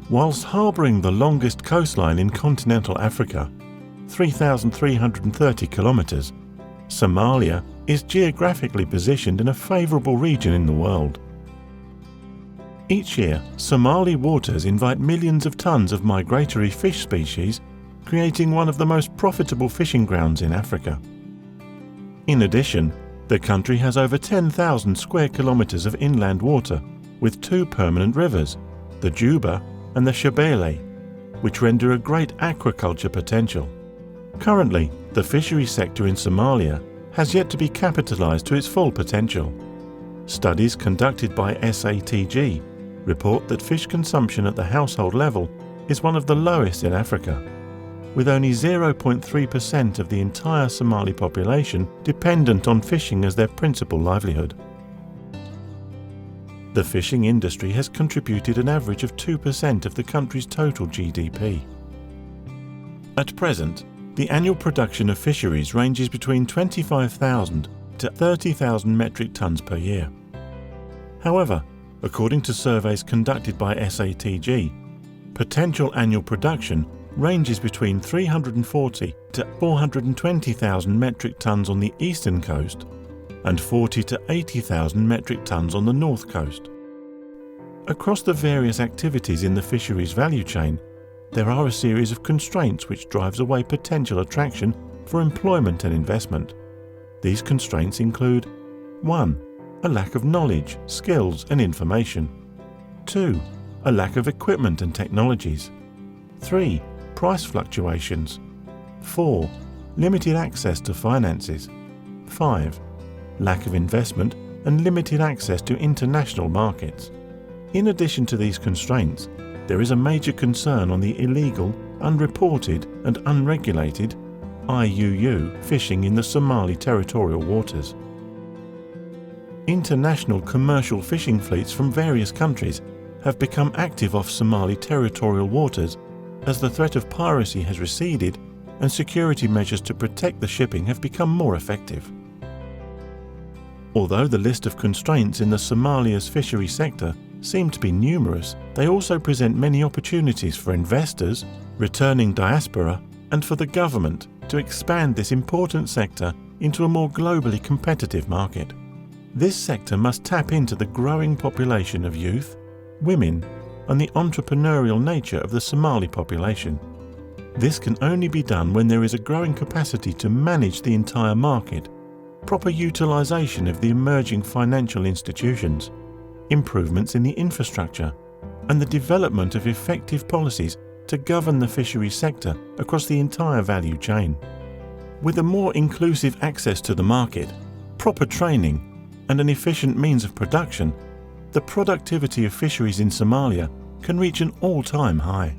Whilst harbouring the longest coastline in continental Africa, 3,330 kilometres, Somalia is geographically positioned in a favourable region in the world. Each year, Somali waters invite millions of tonnes of migratory fish species, creating one of the most profitable fishing grounds in Africa. In addition, the country has over 10,000 square kilometres of inland water, with two permanent rivers, the Juba and the Shabele, which render a great aquaculture potential. Currently, the fisheries sector in Somalia has yet to be capitalised to its full potential. Studies conducted by SATG report that fish consumption at the household level is one of the lowest in Africa, with only 0.3% of the entire Somali population dependent on fishing as their principal livelihood. The fishing industry has contributed an average of 2% of the country's total GDP. At present, the annual production of fisheries ranges between 25,000 to 30,000 metric tonnes per year. However, according to surveys conducted by SATG, potential annual production ranges between 340 to 420,000 metric tonnes on the eastern coast and 40 to 80,000 metric tonnes on the north coast. Across the various activities in the fisheries value chain, there are a series of constraints which drives away potential attraction for employment and investment. These constraints include 1. A lack of knowledge, skills and information. 2. A lack of equipment and technologies. 3. Price fluctuations. 4. Limited access to finances. 5. Lack of investment and limited access to international markets. In addition to these constraints, there is a major concern on the illegal, unreported and unregulated IUU fishing in the Somali territorial waters. International commercial fishing fleets from various countries have become active off Somali territorial waters as the threat of piracy has receded and security measures to protect the shipping have become more effective. Although the list of constraints in the Somalia's fishery sector seem to be numerous, they also present many opportunities for investors, returning diaspora, and for the government to expand this important sector into a more globally competitive market. This sector must tap into the growing population of youth, women, and the entrepreneurial nature of the Somali population. This can only be done when there is a growing capacity to manage the entire market, proper utilisation of the emerging financial institutions, improvements in the infrastructure, and the development of effective policies to govern the fisheries sector across the entire value chain. With a more inclusive access to the market, proper training, and an efficient means of production, the productivity of fisheries in Somalia can reach an all-time high.